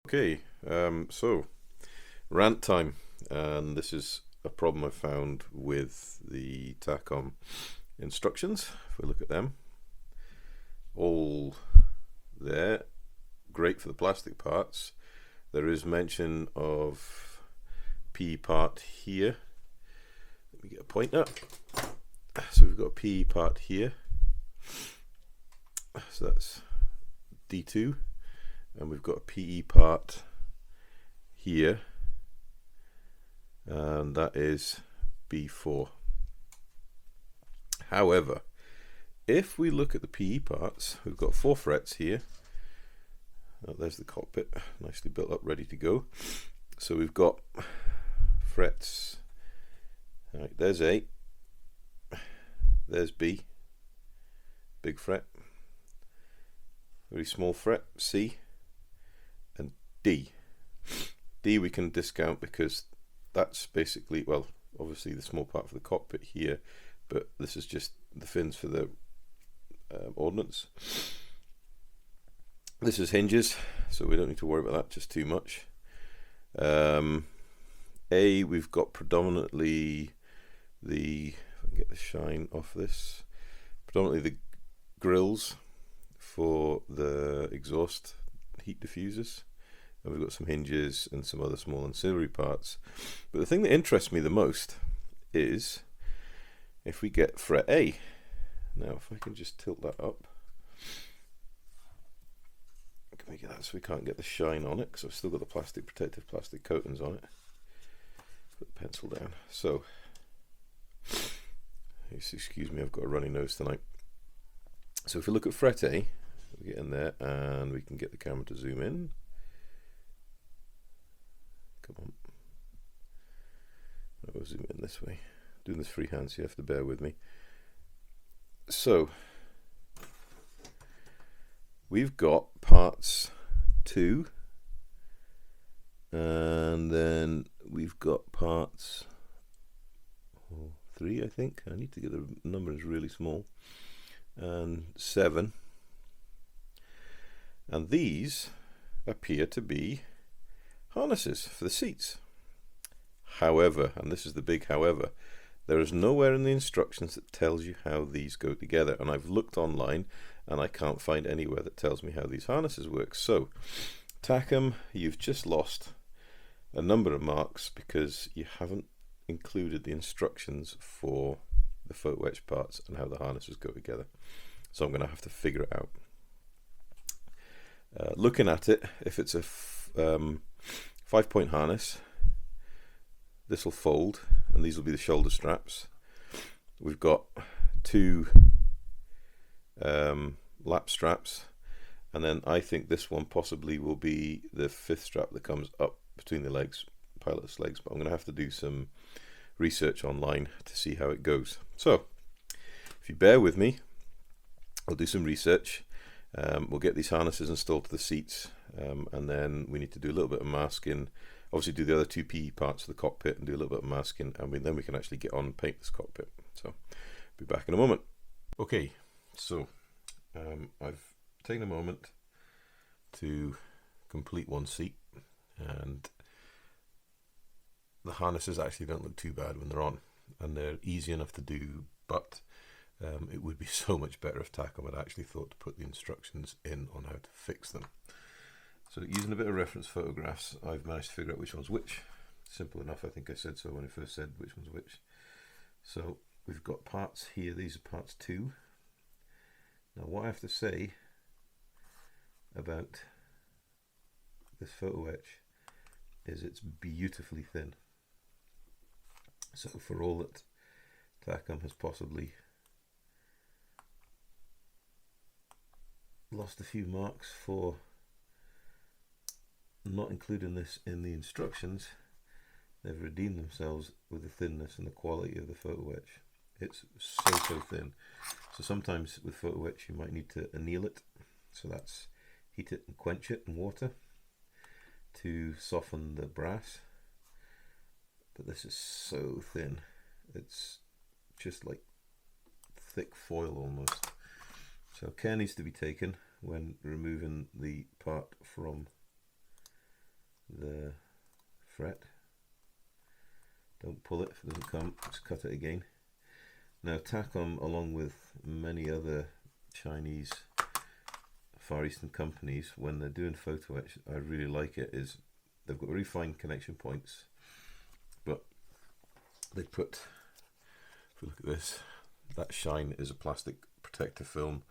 Okay, so rant time, and this is a problem I found with the Takom instructions. If we look at them, all there, great for the plastic parts. There is mention of P part here. Let me get a pointer. So we've got a P part here. So that's D2. And we've got a PE part here, and that is B4. However, if we look at the PE parts, we've got 4 frets here. There's the cockpit, nicely built up, ready to go. So we've got frets. All right, there's A, there's B, big fret, very small fret, C, and D. D we can discount because that's basically, well, obviously the small part for the cockpit here, but this is just the fins for the ordnance. This is hinges, so we don't need to worry about that just too much. A, we've got predominantly the, if I can get the shine off this, predominantly the grills for the exhaust heat diffusers, and we've got some hinges and some other small ancillary parts. But the thing that interests me the most is if we get fret A. Now if I can just tilt that up, can we get that so we can't get the shine on it, because I've still got the protective plastic coatings on it. Put the pencil down. So excuse me, I've got a runny nose tonight. So if we look at fret A, we get in there and we can get the camera to zoom in. Come on. I'll zoom in this way. Doing this freehand, so you have to bear with me. So we've got parts 2, and then we've got parts 3, I think. I need to get the numbers really small. And 7. And these appear to be harnesses for the seats. However, and this is the big however, there is nowhere in the instructions that tells you how these go together, and I've looked online and I can't find anywhere that tells me how these harnesses work. So Takom, you've just lost a number of marks because you haven't included the instructions for the photo etch parts and how the harnesses go together. So I'm going to have to figure it out. Looking at it, if it's a 5-point harness, this will fold and these will be the shoulder straps. We've got 2 lap straps, and then I think this one possibly will be the 5th strap that comes up between the legs, pilot's legs, but I'm going to have to do some research online to see how it goes. So if you bear with me, I'll do some research. We'll get these harnesses installed to the seats, and then we need to do a little bit of masking, obviously do the other 2 PE parts of the cockpit and do a little bit of masking, and then we can actually get on and paint this cockpit. So be back in a moment. Okay, so I've taken a moment to complete one seat, and the harnesses actually don't look too bad when they're on, and they're easy enough to do, but it would be so much better if Takom had actually thought to put the instructions in on how to fix them. So using a bit of reference photographs, I've managed to figure out which one's which. Simple enough, I think I said so when I first said which one's which. So we've got parts here, these are parts 2. Now what I have to say about this photo etch is it's beautifully thin. So for all that Takom has possibly lost a few marks for not including this in the instructions, they've redeemed themselves with the thinness and the quality of the photo etch. It's so thin. So sometimes with photo etch you might need to anneal it, so that's heat it and quench it in water to soften the brass. But this is so thin, it's just like thick foil almost. So care needs to be taken when removing the part from the fret. Don't pull it if it doesn't come, just cut it again. Now Takom, along with many other Chinese Far Eastern companies, when they're doing photo etch, I really like it, is they've got very fine connection points, but they put, if we look at this, that shine is a plastic protective film,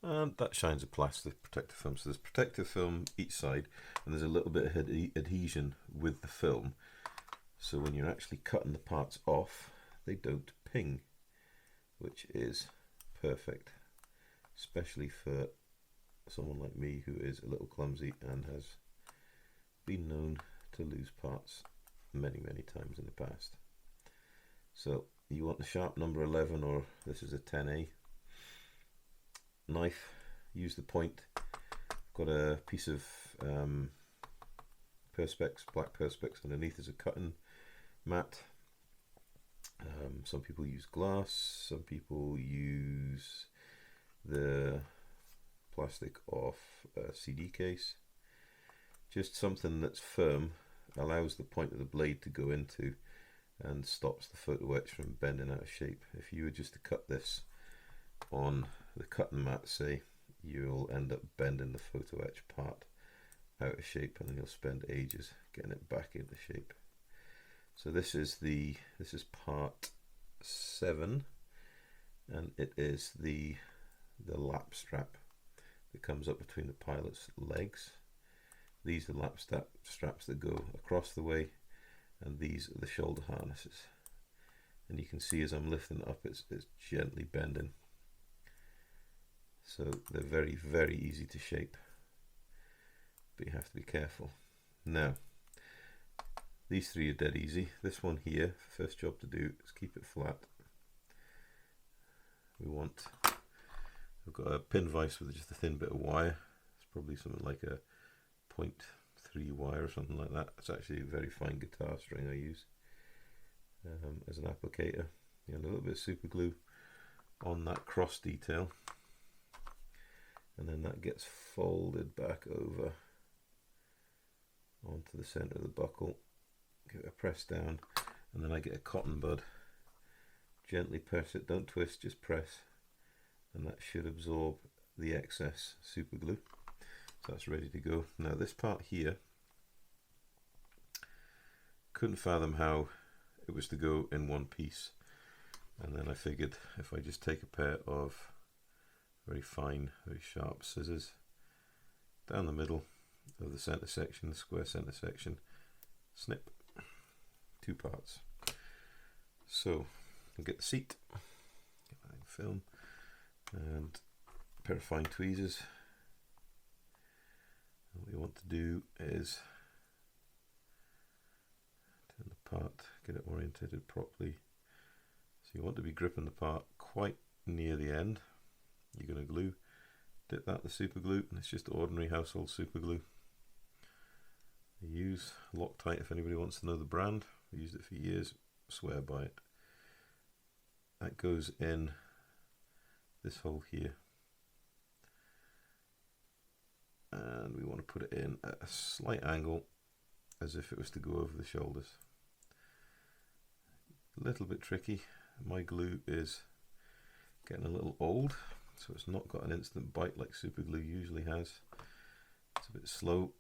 and that shine's a plastic protective film. So there's protective film each side, and there's a little bit of adhesion with the film, so when you're actually cutting the parts off, they don't ping, which is perfect, especially for someone like me who is a little clumsy and has been known to lose parts many times in the past. So you want the sharp number 11, or this is a 10A knife. Use the point. Got a piece of perspex, black perspex underneath as a cutting mat. Some people use glass, some people use the plastic off a CD case. Just something that's firm, allows the point of the blade to go into and stops the photo etch from bending out of shape. If you were just to cut this on the cutting mat, say, you'll end up bending the photo etch part out of shape, and then you'll spend ages getting it back into shape. So this is part 7, and it is the lap strap that comes up between the pilot's legs. These are the lap straps that go across the way, and these are the shoulder harnesses. And you can see as I'm lifting it up, it's gently bending. So they're very easy to shape, but you have to be careful. Now, these three are dead easy. This one here, first job to do is keep it flat. I've got a pin vise with just a thin bit of wire. It's probably something like a 0.3 wire or something like that. It's actually a very fine guitar string I use as an applicator. And a little bit of super glue on that cross detail, and then that gets folded back over onto the center of the buckle. Give it a press down, and then I get a cotton bud, gently press it, don't twist, just press, and that should absorb the excess super glue. So that's ready to go. Now this part here, couldn't fathom how it was to go in one piece, and then I figured if I just take a pair of very fine, very sharp scissors down the middle of the center section, the square center section, snip, 2 parts. So I'll get the seat, get that in film, and a pair of fine tweezers. And what you want to do is turn the part, get it orientated properly. So you want to be gripping the part quite near the end. You're going to glue, dip that in the super glue, and it's just ordinary household super glue. I use Loctite if anybody wants to know the brand. I've used it for years, swear by it. That goes in this hole here, and we want to put it in at a slight angle as if it was to go over the shoulders. A little bit tricky. My glue is getting a little old, so it's not got an instant bite like super glue usually has. It's a bit slow.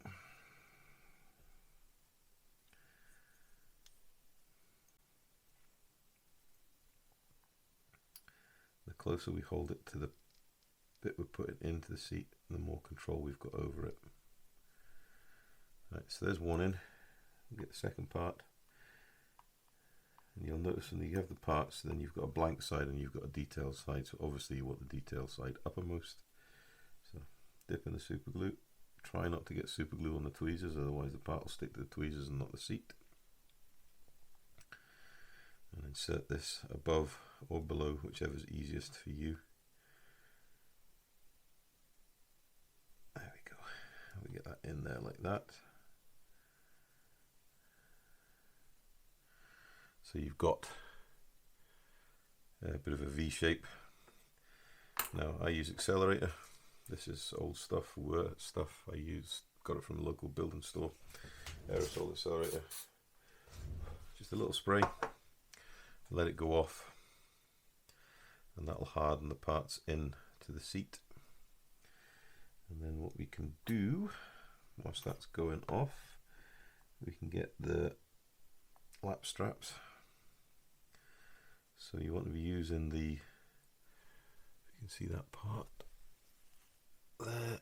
The closer we hold it to the bit we're putting into the seat, the more control we've got over it. Right, so there's one in. We'll get the second part. And you'll notice when you have the parts, then you've got a blank side and you've got a detail side. So obviously you want the detail side uppermost. So dip in the super glue. Try not to get super glue on the tweezers, otherwise the part will stick to the tweezers and not the seat. And insert this above or below, whichever is easiest for you. There we go. We get that in there like that. So you've got a bit of a V shape. Now I use accelerator. This is old stuff, Word stuff I used got it from the local building store. Aerosol accelerator. Just a little spray, let it go off, and that'll harden the parts in to the seat. And then what we can do, whilst that's going off, we can get the lap straps. So you want to be using the, you can see that part there,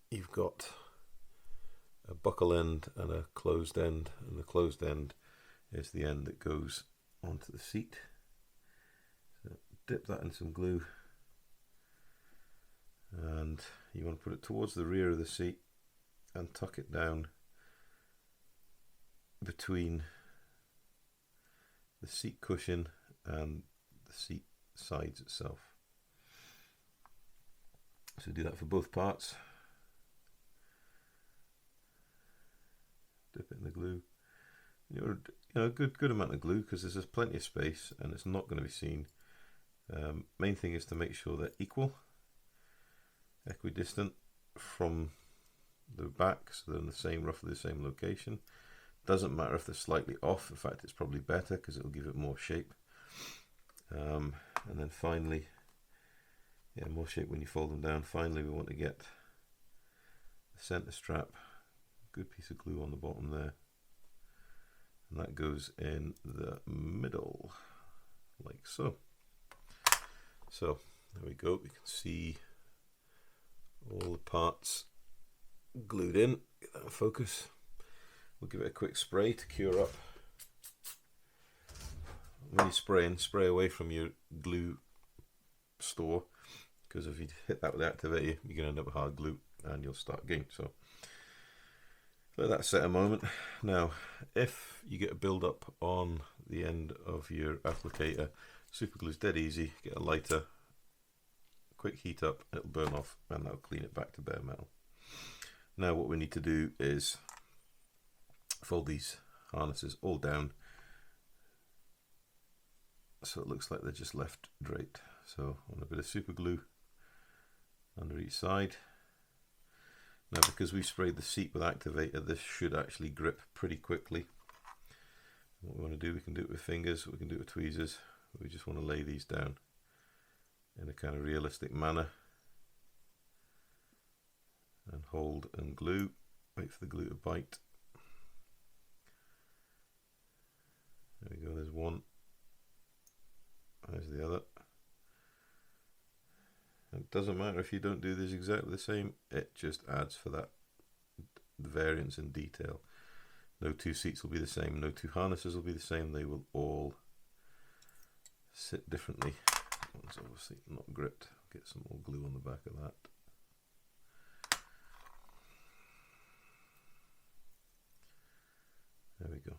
you've got a buckle end and a closed end, and the closed end is the end that goes onto the seat. So dip that in some glue, and you want to put it towards the rear of the seat and tuck it down between the seat cushion and the seat sides itself. So do that for both parts. Dip it in the glue. You know, good amount of glue, because there's plenty of space and it's not going to be seen. Main thing is to make sure they're equidistant from the back, so they're in the same, roughly the same location. Doesn't matter if they're slightly off. In fact, it's probably better because it'll give it more shape. And then finally, yeah, more shape when you fold them down. Finally, we want to get the center strap. Good piece of glue on the bottom there, and that goes in the middle, like so. So there we go. We can see all the parts glued in. Get that in focus. We'll give it a quick spray to cure up. When you're spraying, spray away from your glue store, because if you hit that with the activator, you're going to end up with hard glue and you'll start again. So let that set a moment. Now, if you get a build up on the end of your applicator, super glue is dead easy. Get a lighter, quick heat up, it'll burn off, and that'll clean it back to bare metal. Now what we need to do is fold these harnesses all down so it looks like they're just left draped. So on a bit of super glue under each side. Now, because we sprayed the seat with activator, this should actually grip pretty quickly. What we want to do, we can do it with fingers, we can do it with tweezers. We just want to lay these down in a kind of realistic manner and hold and glue. Wait for the glue to bite. There we go, there's one, there's the other. It doesn't matter if you don't do this exactly the same, it just adds for that variance in detail. No two seats will be the same, no two harnesses will be the same, they will all sit differently. One's obviously not gripped. Get some more glue on the back of that. There we go.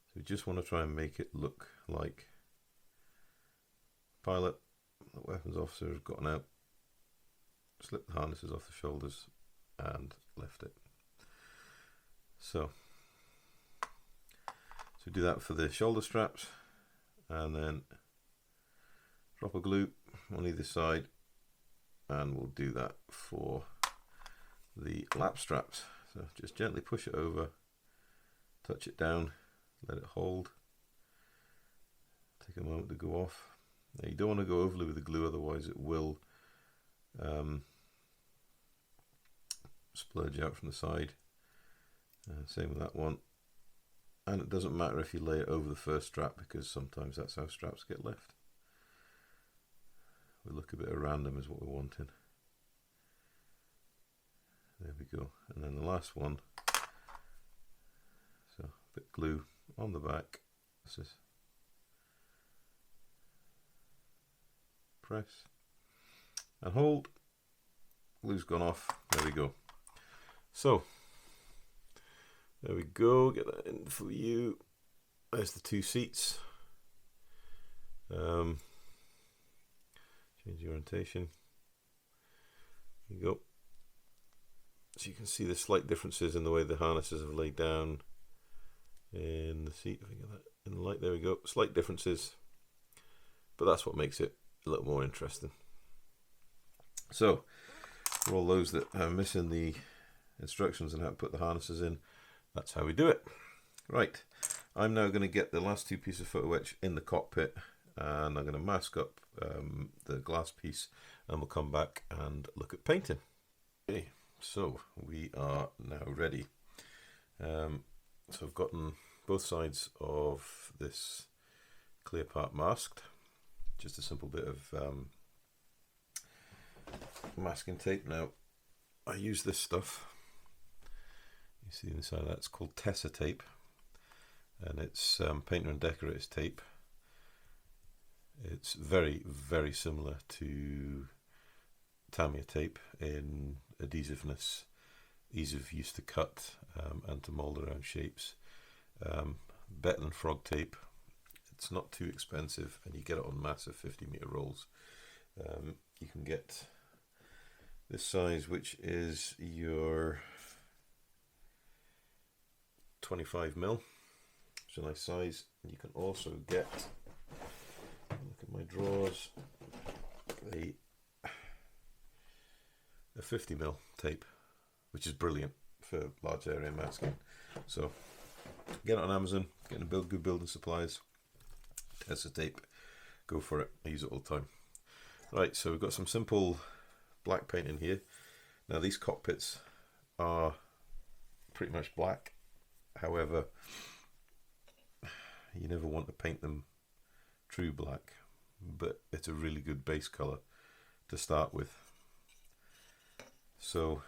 So we just want to try and make it look like pilot, the weapons officer has gotten out, slip the harnesses off the shoulders and lift it. So do that for the shoulder straps, and then drop a glue on either side, and we'll do that for the lap straps. So just gently push it over, touch it down, let it hold, take a moment to go off. Now you don't want to go overly with the glue, otherwise it will splurge out from the side. Same with that one. And it doesn't matter if you lay it over the first strap, because sometimes that's how straps get left. We look a bit random is what we're wanting. There we go. And then the last one. So a bit of glue on the back. This is press and hold. Glue's gone off. There we go. So there we go. Get that in for you. There's the two seats. Change the orientation. There you go. So you can see the slight differences in the way the harnesses have laid down in the seat. If I get that in the light, there we go. Slight differences, but that's what makes it a little more interesting. So For all those that are missing the instructions on how to put the harnesses in, that's how we do it. Right, I'm now going to get the last two pieces of photo etch in the cockpit, and I'm going to mask up the glass piece, and we'll come back and look at painting. Okay, so we are now ready. So I've gotten both sides of this clear part masked. Just a simple bit of masking tape. Now I use this stuff, you see inside of that, it's called Tessa tape, and it's painter and decorator's tape. It's very, very similar to Tamiya tape in adhesiveness, ease of use to cut and to mold around shapes. Better than frog tape. It's not too expensive, and you get it on massive 50-meter rolls. You can get this size, which is your 25mm. It's a nice size. You can also get, look at my drawers, a 50mm tape, which is brilliant for large area masking. So get it on Amazon, get in good building supplies. Tessa tape, go for it. I use it all the time. Right, so we've got some simple black paint in here. Now these cockpits are pretty much black, however you never want to paint them true black, but it's a really good base color to start with. So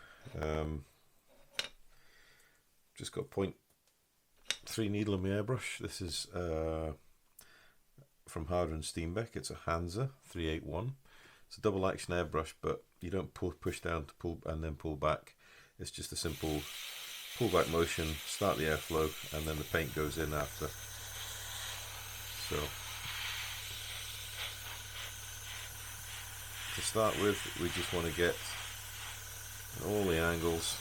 just got 0.3 needle on my airbrush. This is from Harder and Steenbeck. It's a Hansa 381. It's a double action airbrush, but you don't push down to pull and then pull back. It's just a simple pull back motion, start the airflow, and then the paint goes in after. So to start with, we just want to get all the angles.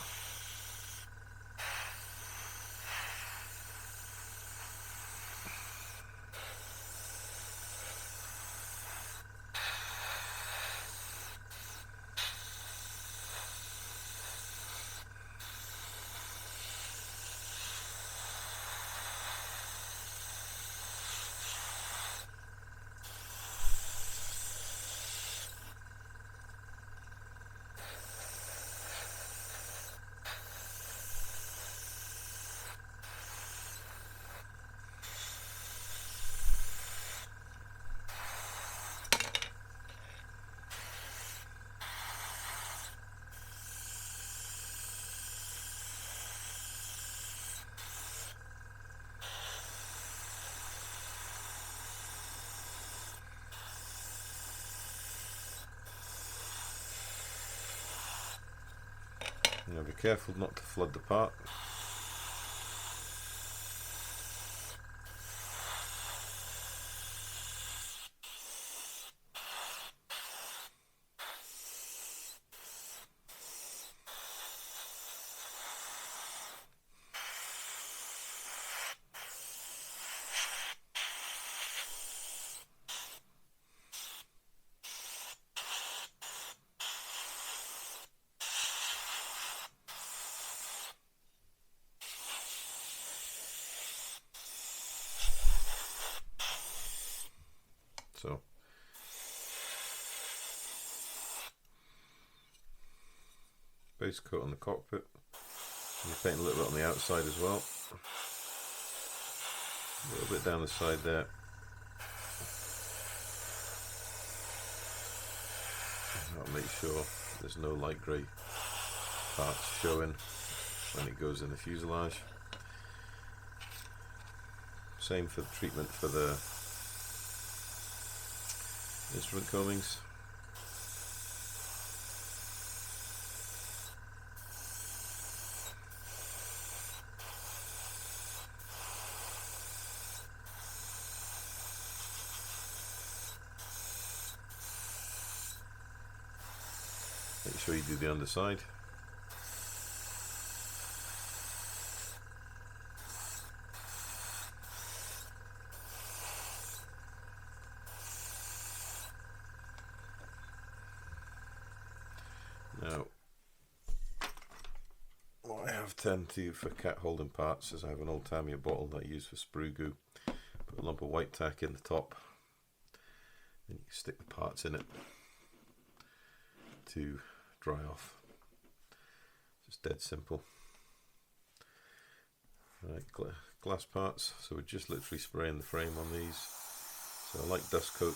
Now be careful not to flood the part. So base coat on the cockpit. You paint a little bit on the outside as well. A little bit down the side there. I'll make sure there's no light grey parts showing when it goes in the fuselage. Same for the treatment for the instrument combings. Make sure you do the underside. Now tend to, for cat holding parts, is I have an old Tamiya bottle that I use for sprue glue. Put a lump of white tack in the top, and you stick the parts in it to dry off. Just dead simple. Right, glass parts, so we're just literally spraying the frame on these. So I like dust coat.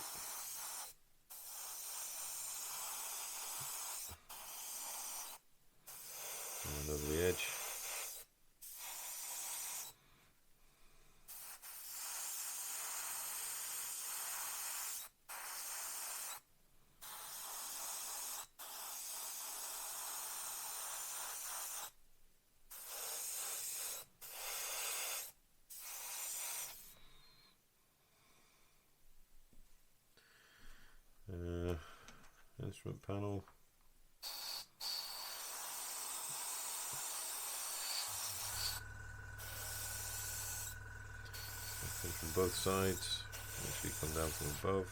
And over the edge. Instrument panel. Come from both sides. Actually come down from above.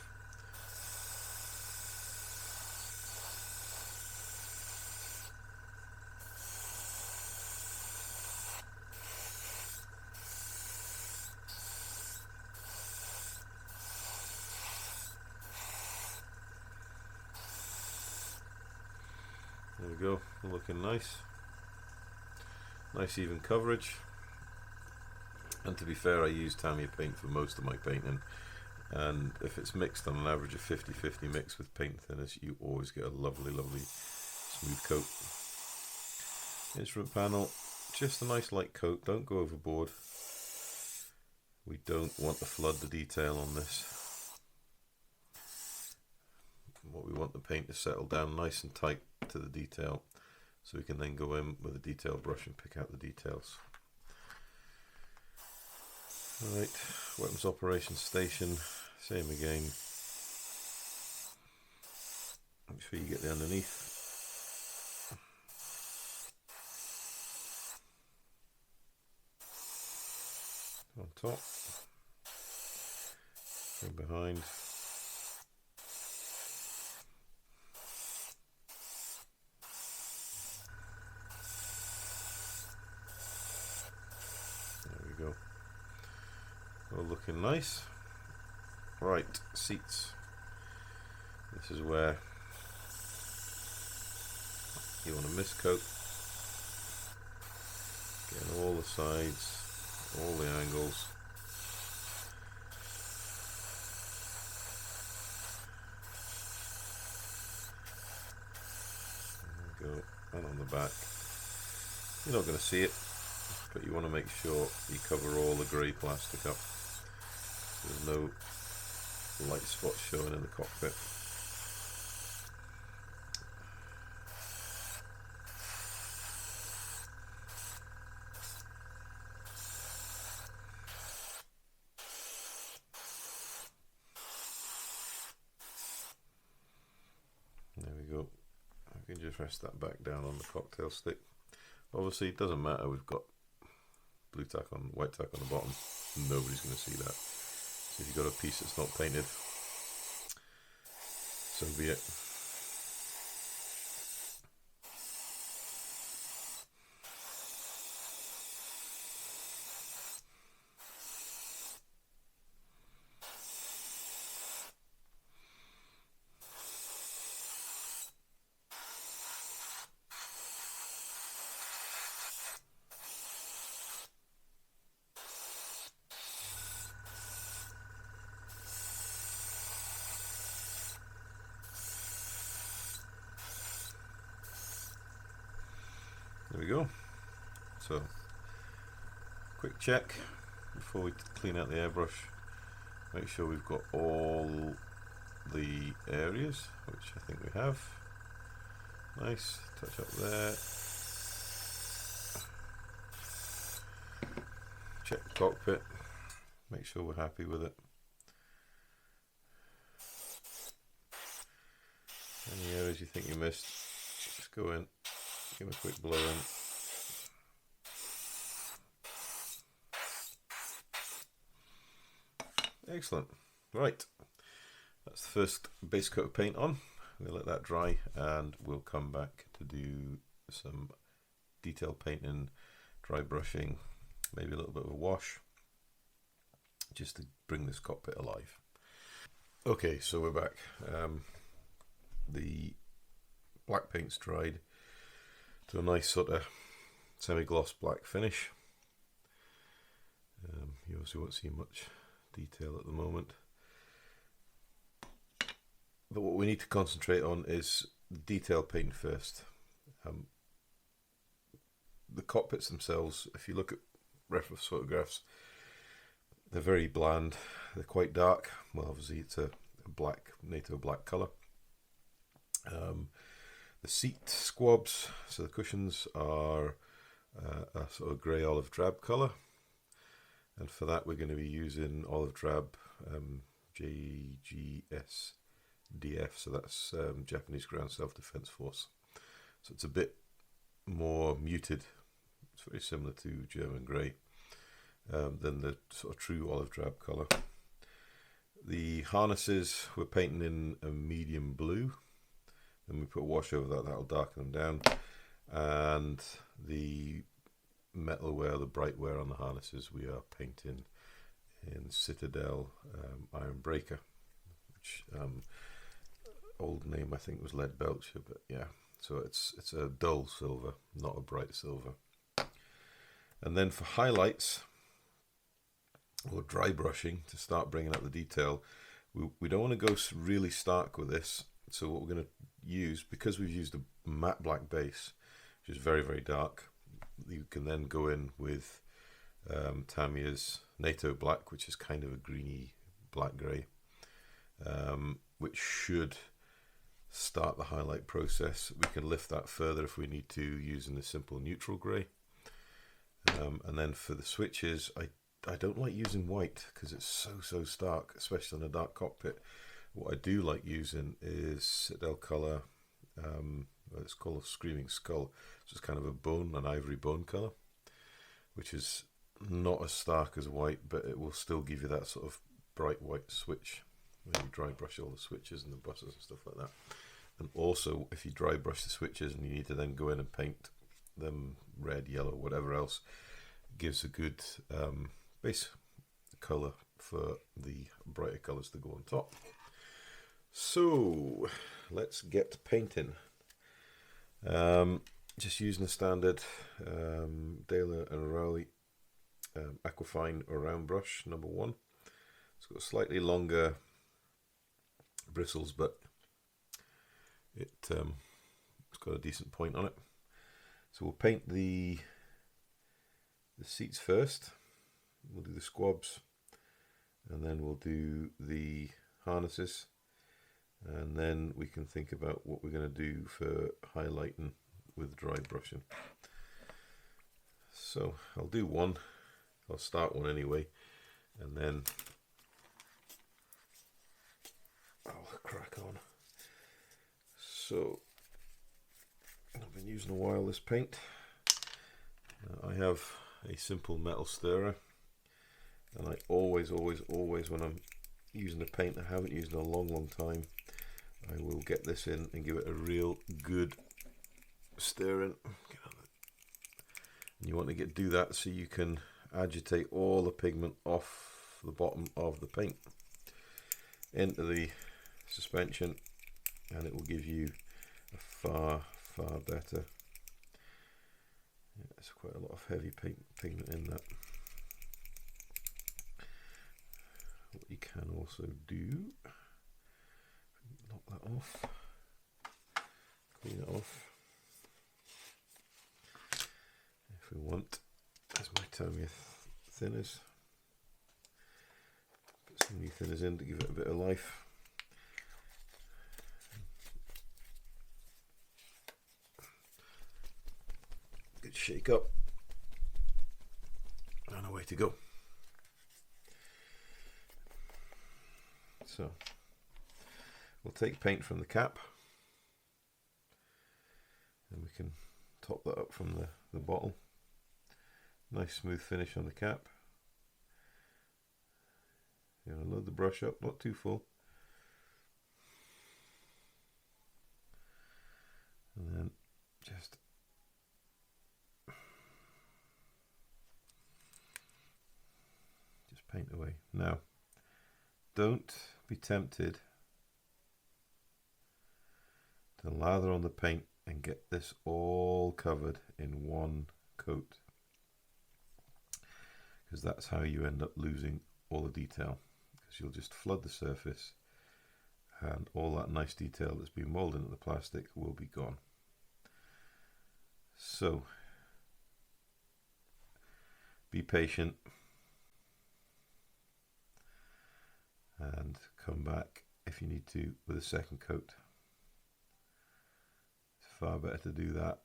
There we go, looking nice. Nice even coverage. And to be fair, I use Tamiya paint for most of my painting. And if it's mixed on an average of 50-50 mix with paint thinners, you always get a lovely, lovely smooth coat. Instrument panel, just a nice light coat, don't go overboard. We don't want to flood the detail on this. What we want the paint to settle down nice and tight to the detail, so we can then go in with a detail brush and pick out the details. Alright, weapons operations station, same again. Make sure you get the underneath. On top, and behind. All looking nice. Right, seats. This is where you want to miscoat, getting all the sides, all the angles. There we go, and on the back. You're not going to see it, but you want to make sure you cover all the grey plastic up. There's no light spots showing in the cockpit. There we go. I can just rest that back down on the cocktail stick. Obviously it doesn't matter, we've got blue tack on, white tack on the bottom. Nobody's going to see that. So if you've got a piece that's not painted, so be it. There we go. So, quick check before we clean out the airbrush. Make sure we've got all the areas, which I think we have. Nice, touch up there. Check the cockpit, make sure we're happy with it. Any areas you think you missed, just go in, give them a quick blow in. Excellent. Right, that's the first base coat of paint on. We'll let that dry and we'll come back to do some detail painting dry brushing, maybe a little bit of a wash, just to bring this cockpit alive. Okay, so we're back. The black paint's dried to a nice sort of semi-gloss black finish. You obviously won't see much detail at the moment, but what we need to concentrate on is detail paint first. The cockpits themselves, if you look at reference photographs, they're very bland, they're quite dark. Well, obviously it's a black, NATO black colour. The seat squabs, so the cushions, are a sort of grey olive drab colour, and for that we're going to be using olive drab JGSDF, so that's Japanese Ground Self-Defense Force. So it's a bit more muted, it's very similar to German grey than the sort of true olive drab colour. The harnesses we're painting in a medium blue, and we put a wash over that, that'll darken them down. And the metalware, the bright wear on the harnesses, we are painting in Citadel Iron Breaker, which old name I think was Lead Belcher, but yeah, so it's a dull silver, not a bright silver. And then for highlights or dry brushing, to start bringing out the detail, we don't want to go really stark with this. So what we're going to use, because we've used a matte black base, which is very, very dark, you can then go in with Tamiya's NATO black, which is kind of a greeny black grey, which should start the highlight process. We can lift that further if we need to, using the simple neutral grey. And then for the switches, I don't like using white because it's so stark, especially in a dark cockpit. What I do like using is Citadel colour, it's called a Screaming Skull. It's just kind of a bone, an ivory bone colour, which is not as stark as white, but it will still give you that sort of bright white switch when you dry brush all the switches and the buses and stuff like that. And also, if you dry brush the switches and you need to then go in and paint them red, yellow, whatever else, it gives a good base colour for the brighter colours to go on top. So let's get painting. Just using a standard Daler and Rowley Aquafine round brush, number 1. It's got slightly longer bristles, but it's got a decent point on it. So we'll paint the seats first. We'll do the squabs, and then we'll do the harnesses, and then we can think about what we're going to do for highlighting with dry brushing. So I'll do one, I'll start one anyway, and then I'll crack on. So I've been using a while this paint. I have a simple metal stirrer, and I always when I'm using a paint I haven't used in a long time, I will get this in and give it a real good stirring. And you want to do that so you can agitate all the pigment off the bottom of the paint into the suspension, and it will give you a far better. Yeah, there's quite a lot of heavy pigment in that. What you can also do, knock that off, clean it off. If we want, as my Tamiya thinners, put some new thinners in to give it a bit of life. Good shake up, and away to go. So we'll take paint from the cap, and we can top that up from the bottle. Nice smooth finish on the cap. You know, load the brush up, not too full. And then just paint away. Now, don't be tempted to lather on the paint and get this all covered in one coat, because that's how you end up losing all the detail, because you'll just flood the surface and all that nice detail that's been molded into the plastic will be gone. So be patient and come back if you need to with a second coat. It's far better to do that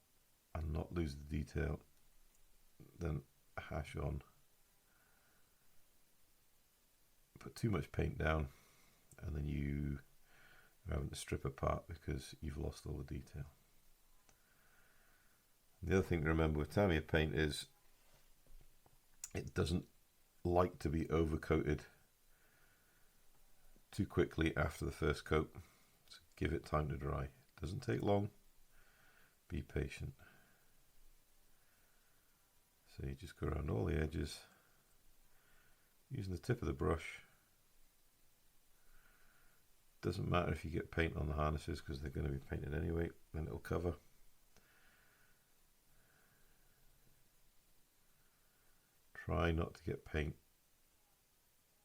and not lose the detail than hash on, put too much paint down, and then you are having to strip apart because you've lost all the detail. The other thing to remember with Tamiya paint is it doesn't like to be overcoated too quickly after the first coat, so give it time to dry. It doesn't take long, be patient. So you just go around all the edges using the tip of the brush. Doesn't matter if you get paint on the harnesses because they're going to be painted anyway, then it'll cover. Try not to get paint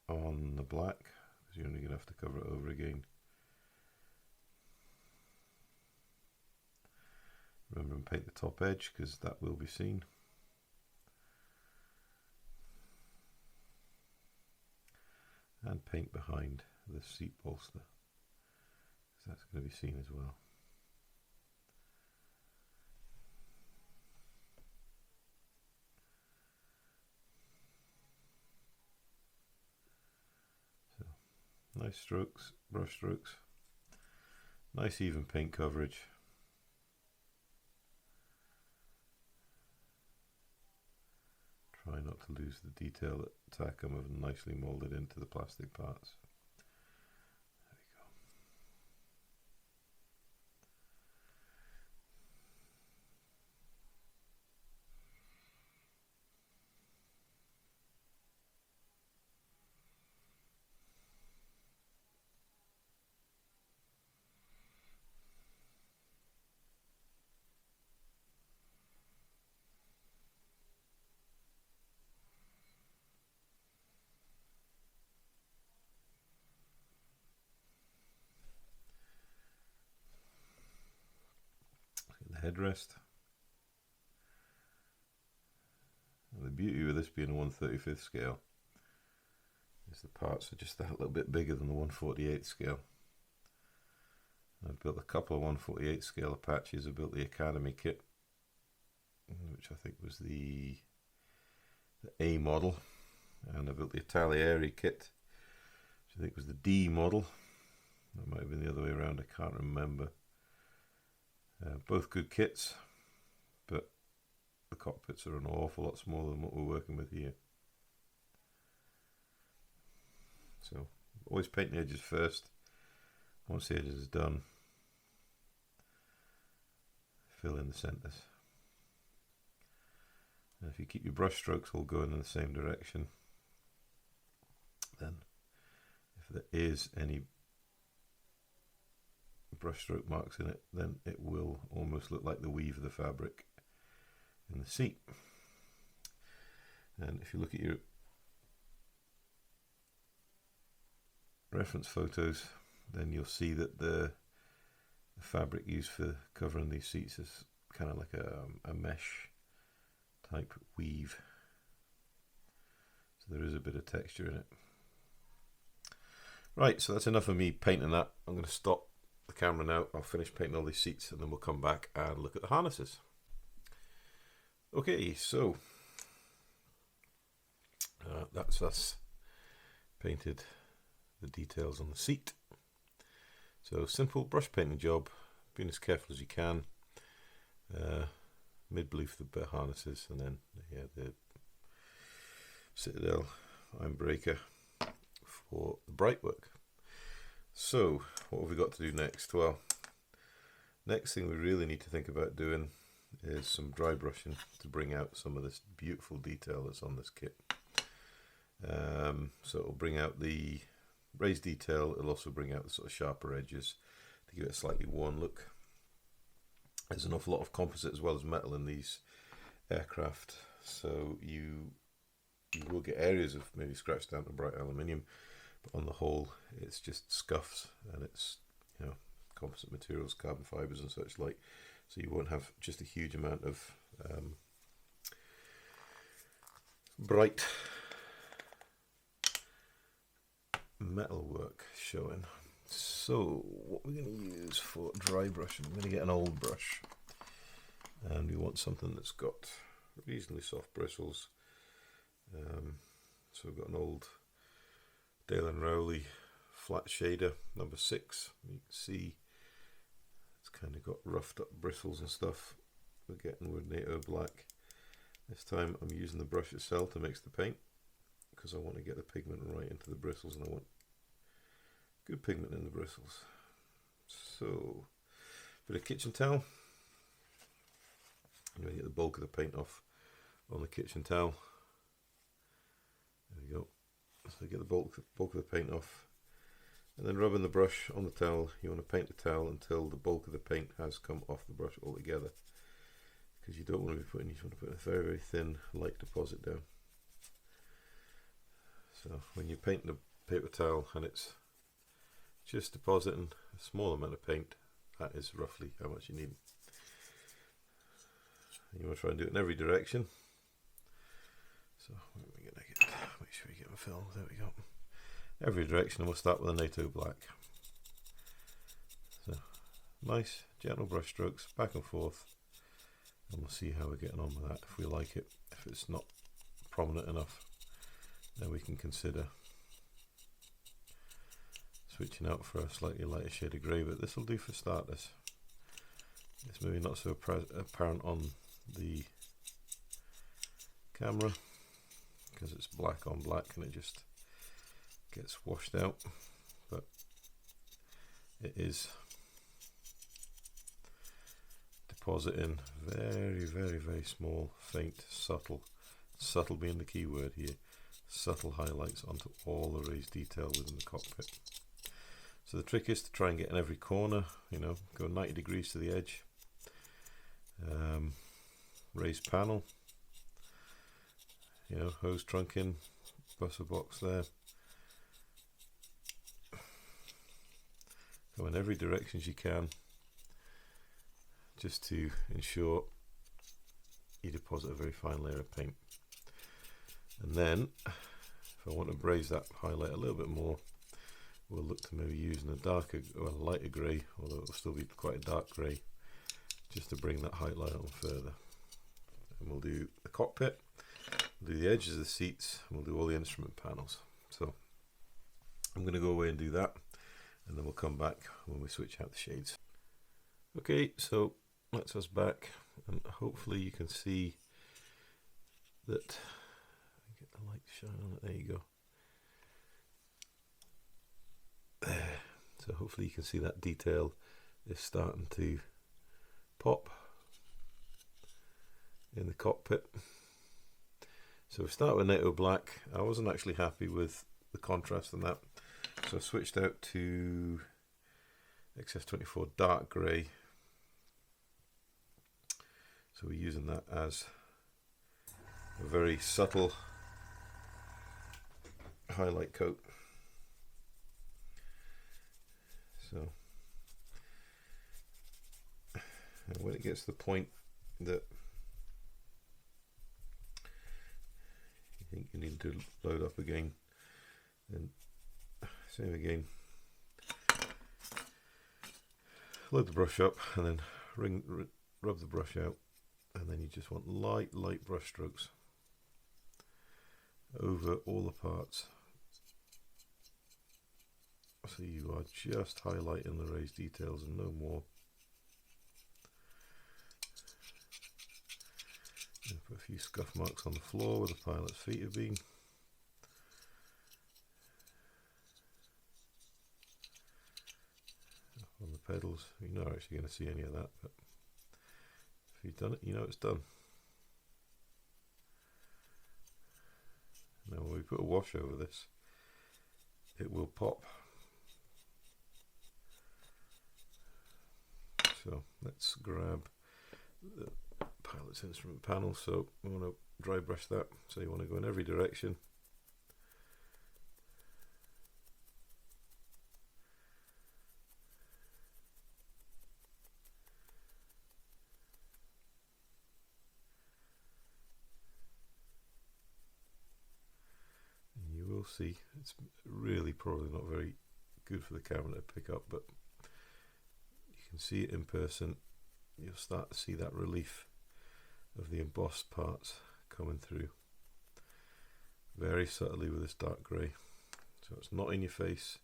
on the black because you're only going to have to cover it over again. Remember and paint the top edge because that will be seen. And paint behind the seat bolster, because that's going to be seen as well. So, nice strokes, brush strokes, nice even paint coverage. Try not to lose the detail that Takom have nicely moulded into the plastic parts. There we go. Headrest. And the beauty with this being a 1/35th scale is the parts are just a little bit bigger than the 1/48th scale. I've built a couple of 1/48th scale Apaches. I built the Academy kit, which I think was the A model, and I built the Italieri kit, which I think was the D model. That might have been the other way around, I can't remember. Both good kits, but the cockpits are an awful lot smaller than what we're working with here. So always paint the edges first. Once the edges are done, fill in the centers. And if you keep your brush strokes all going in the same direction, then if there is any brushstroke marks in it, then it will almost look like the weave of the fabric in the seat. And if you look at your reference photos, then you'll see that the fabric used for covering these seats is kind of like a mesh type weave, so there is a bit of texture in it. Right, so that's enough of me painting that. I'm going to stop the camera now. I'll finish painting all these seats and then we'll come back and look at the harnesses. Okay, so that's us painted the details on the seat. So simple brush painting job, being as careful as you can. Mid-blue for the harnesses, and then the Citadel windbreaker for the bright work. So what have we got to do next? Well, next thing we really need to think about doing is some dry brushing to bring out some of this beautiful detail that's on this kit. So it'll bring out the raised detail. It'll also bring out the sort of sharper edges to give it a slightly worn look. There's an awful lot of composite as well as metal in these aircraft, so you will get areas of maybe scratched down to bright aluminium, but on the whole it's just scuffs, and it's, you know, composite materials, carbon fibers and such like, so you won't have just a huge amount of bright metal work showing. So what we're going to use for dry brushing, I'm going to get an old brush, and we want something that's got reasonably soft bristles. So we've got an old Dale & Rowley flat shader number 6. You can see it's kind of got roughed up bristles and stuff. We're getting with NATO black. This time I'm using the brush itself to mix the paint, because I want to get the pigment right into the bristles, and I want good pigment in the bristles. So, bit of kitchen towel. I'm going to get the bulk of the paint off on the kitchen towel. There we go. So get the bulk of the paint off, and then rubbing the brush on the towel. You want to paint the towel until the bulk of the paint has come off the brush altogether, because you don't want to be putting, you want to put a very, very thin light deposit down. So when you paint the paper towel and it's just depositing a small amount of paint, that is roughly how much you need. And you want to try and do it in every direction. So where are we going to get? Make sure we get my film. There we go. Every direction, and we'll start with a NATO black. So nice gentle brush strokes back and forth, and we'll see how we're getting on with that. If we like it, if it's not prominent enough, then we can consider switching out for a slightly lighter shade of grey, but this will do for starters. It's maybe not so apparent on the camera because it's black on black and it just gets washed out, but it is depositing very, very, very small, faint, subtle being the key word here, subtle highlights onto all the raised detail within the cockpit. So the trick is to try and get in every corner, you know, go 90 degrees to the edge, raised panel, you know, hose trunk in, buffer box there. Go in every direction as you can, just to ensure you deposit a very fine layer of paint. And then, if I want to braise that highlight a little bit more, we'll look to maybe using a darker or a lighter grey, although it will still be quite a dark grey, just to bring that highlight on further. And we'll do the cockpit, we'll do the edges of the seats, and we'll do all the instrument panels. So I'm going to go away and do that, and then we'll come back when we switch out the shades. Okay, so that's us back, and hopefully you can see that. Get the light shine on it. There you go. There. So hopefully you can see that detail is starting to pop in the cockpit. So we start with NATO black. I wasn't actually happy with the contrast on that, so I switched out to XF24 dark grey. So we're using that as a very subtle highlight coat. So and when it gets to the point that you think you need to load up again, then same again, load the brush up and then rub the brush out, and then you just want light brush strokes over all the parts, so you are just highlighting the raised details and no more. And put a few scuff marks on the floor where the pilot's feet have been. On the pedals, you're not actually going to see any of that, but if you've done it, you know it's done. Now when we put a wash over this, it will pop. So let's grab the pilot's instrument panel. So we want to dry brush that, so you want to go in every direction. And you will see it's really probably not very good for the camera to pick up, but you can see it in person. You'll start to see that relief of the embossed parts coming through very subtly with this dark grey. So it's not in your face,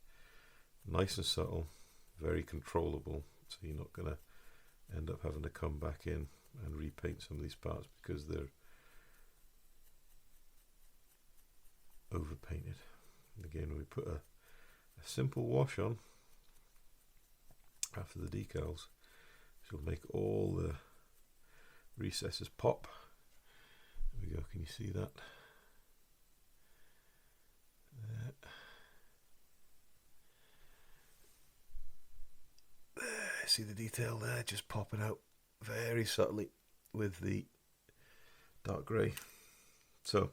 nice and subtle, very controllable, so you're not going to end up having to come back in and repaint some of these parts because they're overpainted. And again, we put a simple wash on after the decals, which will make all the recesses pop. There we go, can you see that? There, see the detail there, just popping out very subtly with the dark grey. So,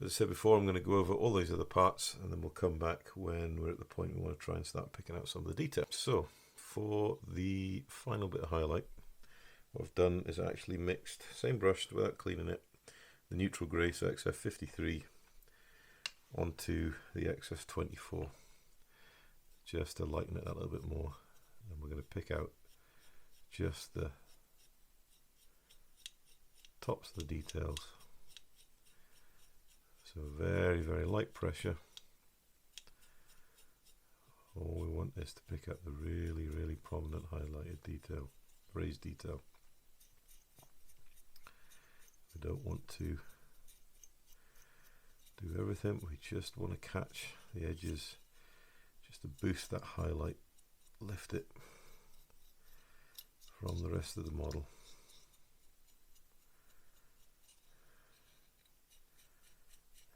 as I said before, I'm going to go over all these other parts and then we'll come back when we're at the point we want to try and start picking out some of the details. So, for the final bit of highlight, what I've done is actually mixed, same brush without cleaning it, the neutral grey, so XF53, onto the XF24, just to lighten it a little bit more. And we're going to pick out just the tops of the details. So very, very light pressure. All we want is to pick up the really, really prominent highlighted detail, raised detail. We don't want to do everything, we just want to catch the edges just to boost that highlight, lift it from the rest of the model.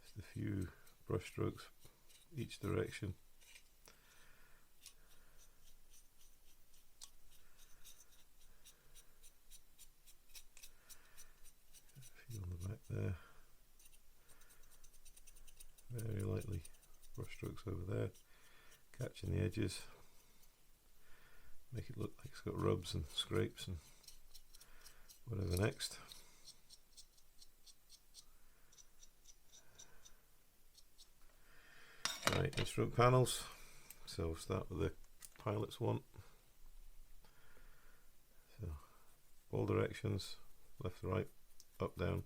Just a few brush strokes each direction. A few on the back there. Very lightly brush strokes over there, catching the edges, make it look like it's got rubs and scrapes and whatever next. Right, instrument panels, so we'll start with the pilot's one. So all directions, left, right, up, down.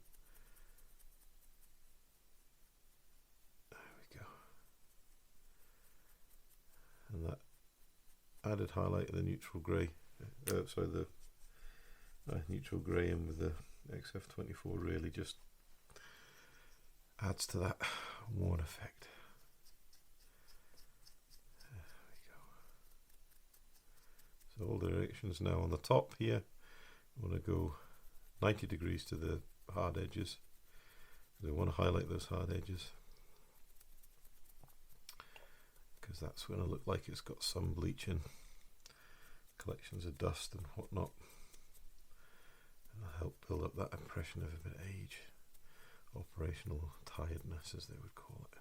And that added highlight of the neutral grey, the neutral grey in with the XF24 really just adds to that worn effect. There we go. So all directions now on the top here. I want to go 90 degrees to the hard edges. I want to highlight those hard edges, because that's going to look like it's got some bleaching, collections of dust and whatnot, and it'll help build up that impression of a bit of age, operational tiredness as they would call it.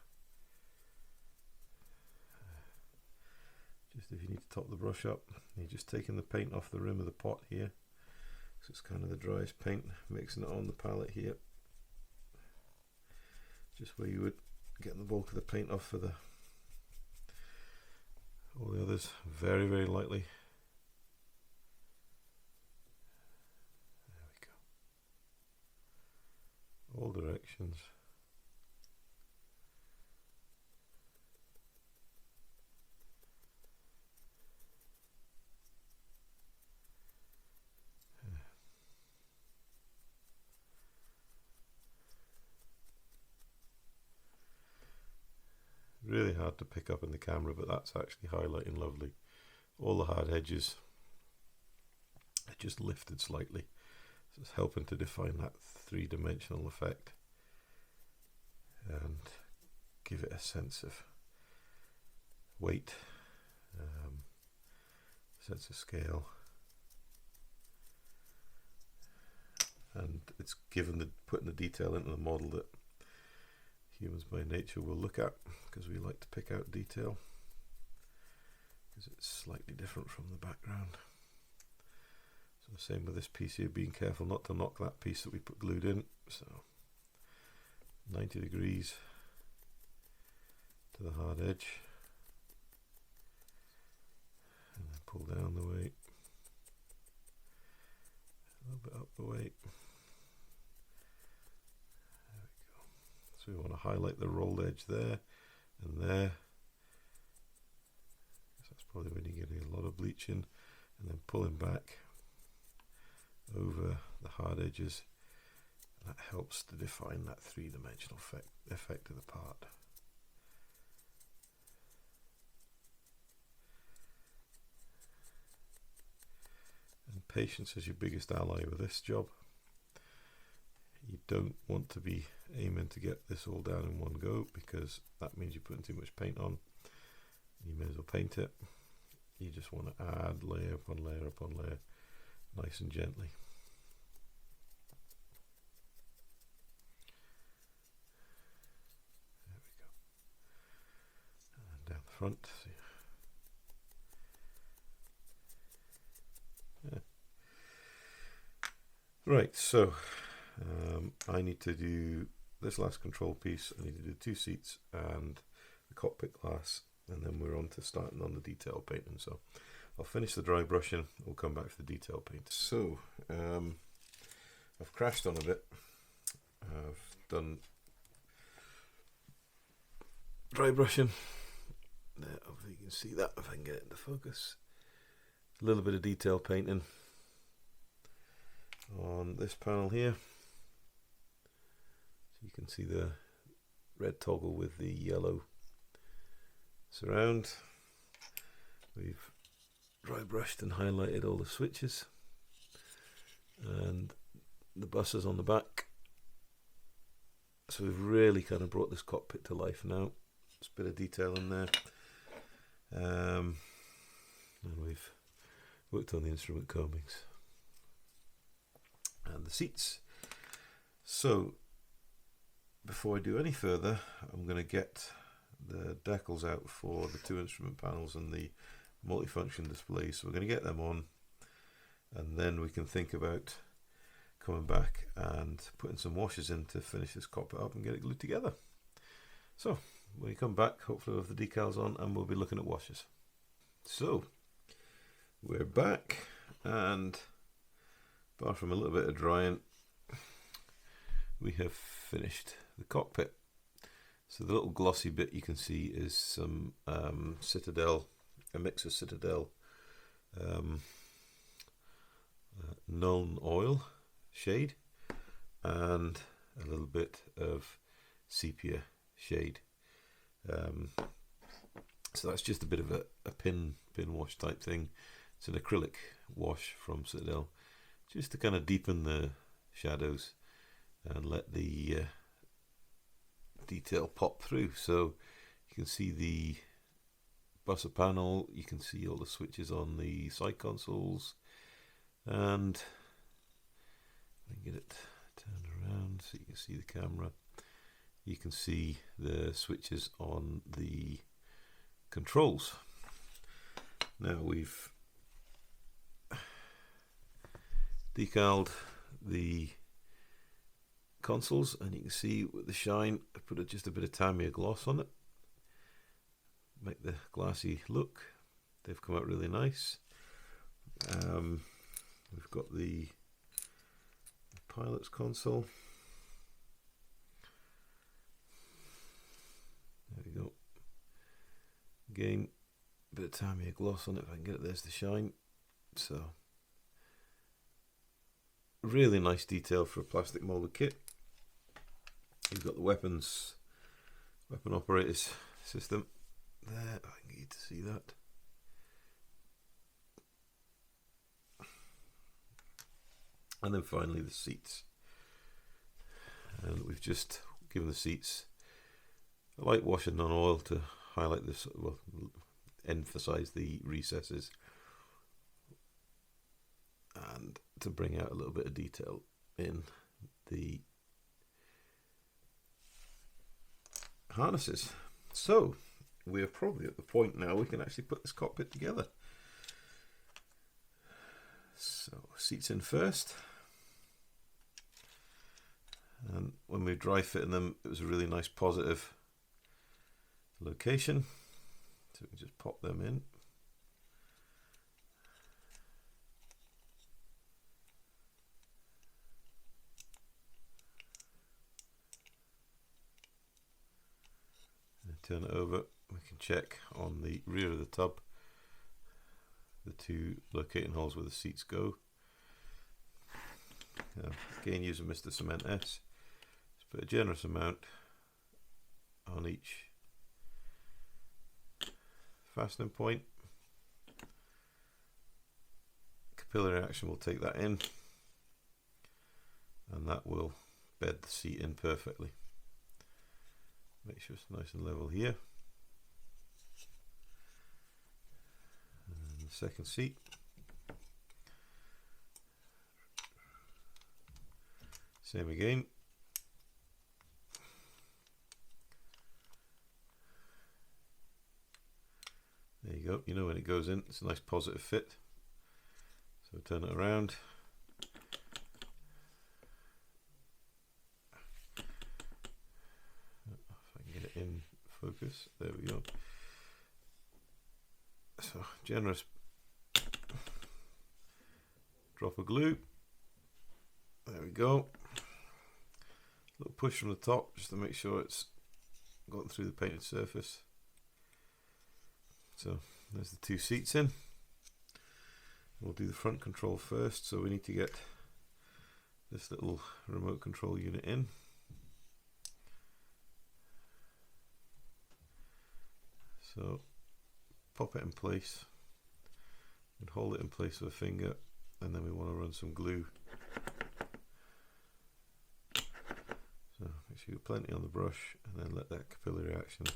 Just if you need to top the brush up, you're just taking the paint off the rim of the pot here, so it's kind of the driest paint, mixing it on the palette here, just where you would get the bulk of the paint off for all the others, very, very lightly. There we go. All directions. Really hard to pick up in the camera, but that's actually highlighting lovely. All the hard edges are just lifted slightly, so it's helping to define that three-dimensional effect and give it a sense of weight, sense of scale, and it's putting the detail into the model that humans by nature will look at, because we like to pick out detail because it's slightly different from the background. So same with this piece here, being careful not to knock that piece that we put glued in. So 90 degrees to the hard edge, and then pull down the weight, a little bit up the weight. There we go. So we want to highlight the rolled edge there and there. That's probably when you're getting a lot of bleaching, and then pulling back over the hard edges. That helps to define that three-dimensional effect of the part. And patience is your biggest ally with this job. You don't want to be aiming to get this all down in one go, because that means you're putting too much paint on. You may as well paint it. You just want to add layer upon layer upon layer, nice and gently. There we go. And down the front. See. Yeah. Right, so I need to do this last control piece. I need to do 2 seats and the cockpit glass, and then we're on to starting on the detail painting. So I'll finish the dry brushing, we'll come back to the detail paint. So I've crashed on a bit. I've done dry brushing. There, hopefully you can see that if I can get it into focus. A little bit of detail painting on this panel here. So you can see the red toggle with the yellow surround. We've dry brushed and highlighted all the switches and the buses on the back. So we've really kind of brought this cockpit to life now. There's a bit of detail in there. And we've worked on the instrument combings and the seats. So before I do any further, I'm going to get the decals out for the 2 instrument panels and the multifunction displays. So we're going to get them on, and then we can think about coming back and putting some washes in to finish this cockpit up and get it glued together. So when we come back, hopefully we'll have the decals on and we'll be looking at washes. So we're back, and apart from a little bit of drying, we have finished the cockpit. So the little glossy bit you can see is some Citadel, a mix of Citadel Nuln Oil shade and a little bit of sepia shade. So that's just a bit of a pin wash type thing. It's an acrylic wash from Citadel, just to kind of deepen the shadows and let the detail pop through. So you can see the buzzer panel, you can see all the switches on the side consoles, and I can get it turned around so you can see the camera. You can see the switches on the controls. Now we've decaled the consoles, and you can see with the shine, I put just a bit of Tamiya gloss on it, make the glassy look. They've come out really nice. We've got the pilot's console. There we go. Again, a bit of Tamiya gloss on it if I can get it. There's the shine. So really nice detail for a plastic molded kit. You've got the weapon operators system there. I can get you to see that. And then finally the seats. And we've just given the seats I like washing on oil to highlight this, well, emphasize the recesses and to bring out a little bit of detail in the harnesses. So we're probably at the point now we can actually put this cockpit together. So seats in first, and when we dry fitting them, it was a really nice positive location, so we can just pop them in. And turn it over, we can check on the rear of the tub the two locating holes where the seats go. Again, using Mr. Cement S, just put a generous amount on each fastening point. Capillary action will take that in, and that will bed the seat in perfectly. Make sure it's nice and level here. And the second seat. Same again. There you go. You know when it goes in, it's a nice positive fit. So turn it around. If I can get it in focus. There we go. So generous drop of glue. There we go. Little push from the top just to make sure it's gotten through the painted surface. So there's the two seats in. We'll do the front control first, so we need to get this little remote control unit in. So pop it in place and hold it in place with a finger, and then we want to run some glue. So make sure you get plenty on the brush, and then let that capillary action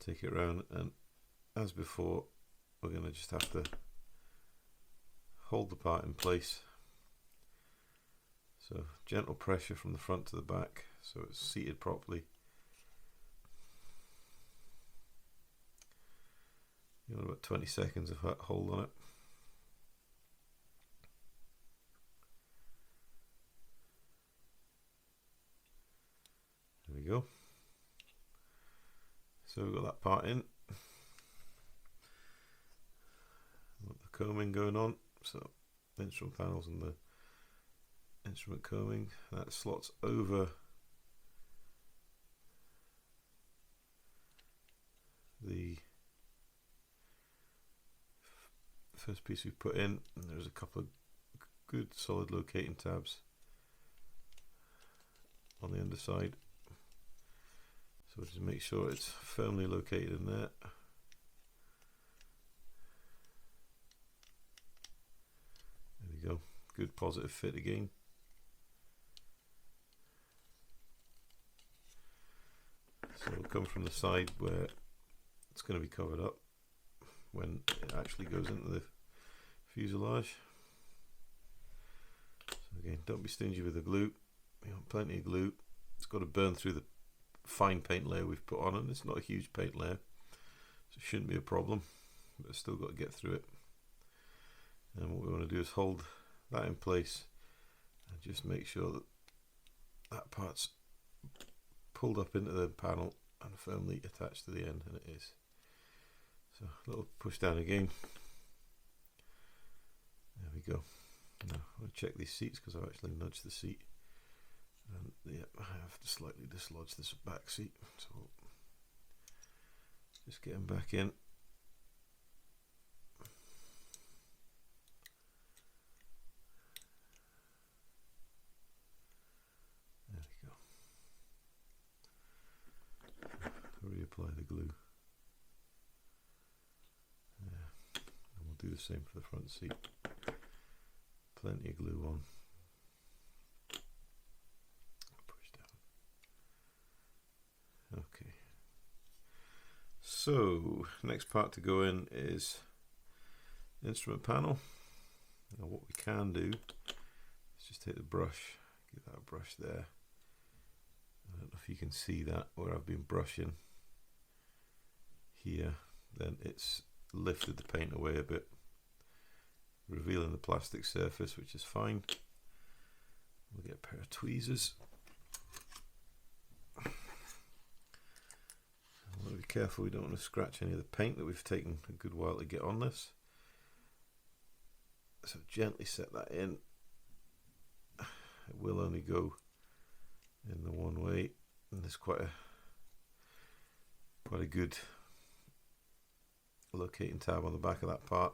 take it around. And as before, we're going to just have to hold the part in place. So gentle pressure from the front to the back so it's seated properly. You want about 20 seconds of that hold on it. There we go. So we've got that part in. Got the combing going on. So instrument panels and the instrument combing, that slots over the first piece we put in, and there's a couple of good solid locating tabs on the underside, so just make sure it's firmly located in there. There we go, good positive fit again. So it'll come from the side where it's going to be covered up when it actually goes into the fuselage. So again, don't be stingy with the glue. You want plenty of glue. It's got to burn through the fine paint layer we've put on, and it's not a huge paint layer, so it shouldn't be a problem, but it's still got to get through it. And what we want to do is hold that in place and just make sure that that part's pulled up into the panel and firmly attached to the end, and it is. So a little push down again. There we go. Now I'll check these seats because I've actually nudged the seat, and yeah, I have to slightly dislodge this back seat, so just get them back in. There we go. Reapply the glue. Yeah, and we'll do the same for the front seat. Plenty of glue on. Push down. Okay. So next part to go in is instrument panel. Now what we can do is just take the brush, give that a brush there. I don't know if you can see that where I've been brushing here, then it's lifted the paint away a bit, revealing the plastic surface, which is fine. We'll get a pair of tweezers. I want to be careful we don't want to scratch any of the paint that we've taken a good while to get on this. So gently set that in. It will only go in the one way, and there's quite a good locating tab on the back of that part.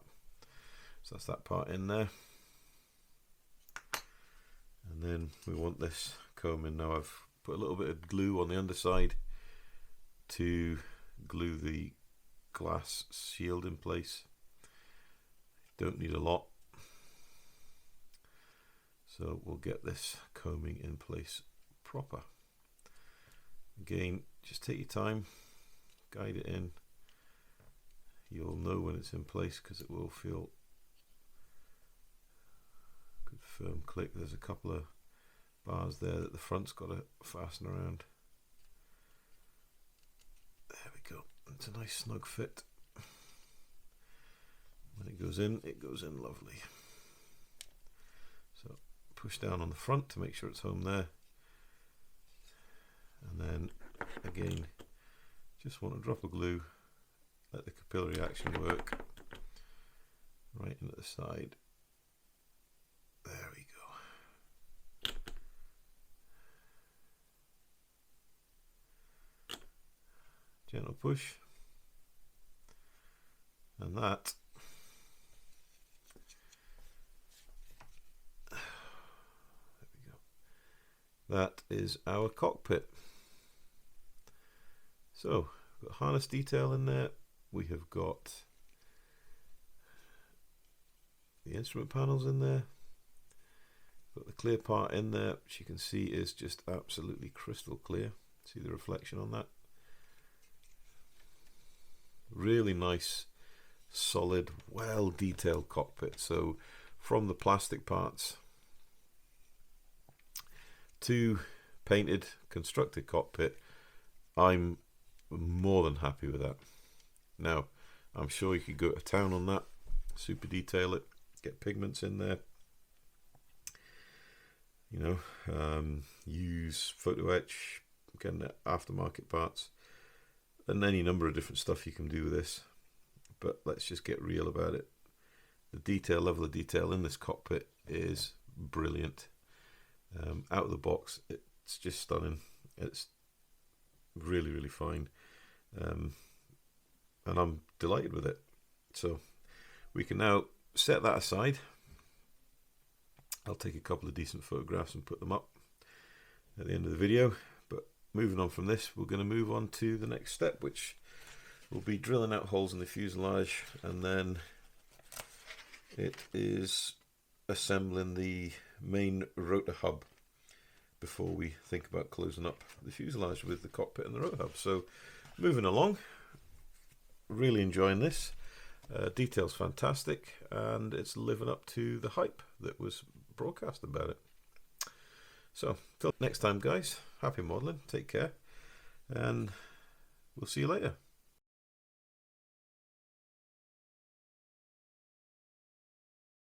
So that's that part in there. And then we want this comb in. Now I've put a little bit of glue on the underside to glue the glass shield in place. Don't need a lot. So we'll get this combing in place proper. Again, just take your time, guide it in. You'll know when it's in place because it will feel good firm click. There's a couple of bars there that the front's got to fasten around. There we go. It's a nice snug fit. When it goes in lovely. So push down on the front to make sure it's home there. And then again, just want a drop of glue, let the capillary action work right into the side. There we go. Gentle push. And that that is our cockpit. So we've got harness detail in there. We have got the instrument panels in there. Got the clear part in there, which you can see is just absolutely crystal clear. See the reflection on that? Really nice, solid, well detailed cockpit. So from the plastic parts to painted, constructed cockpit, I'm more than happy with that. Now, I'm sure you could go to town on that, super detail it, get pigments in there, you know, use photo etch, getting aftermarket parts, and any number of different stuff you can do with this. But let's just get real about it. The detail, level of detail in this cockpit is brilliant. Out of the box, it's just stunning. It's really, really fine. And I'm delighted with it. So we can now set that aside. I'll take a couple of decent photographs and put them up at the end of the video. But moving on from this, we're going to move on to the next step, which will be drilling out holes in the fuselage, and then it is assembling the main rotor hub before we think about closing up the fuselage with the cockpit and the rotor hub. So moving along, really enjoying this. Detail's fantastic, and it's living up to the hype that was broadcast about it. So till next time guys, happy modelling, take care, and we'll see you later.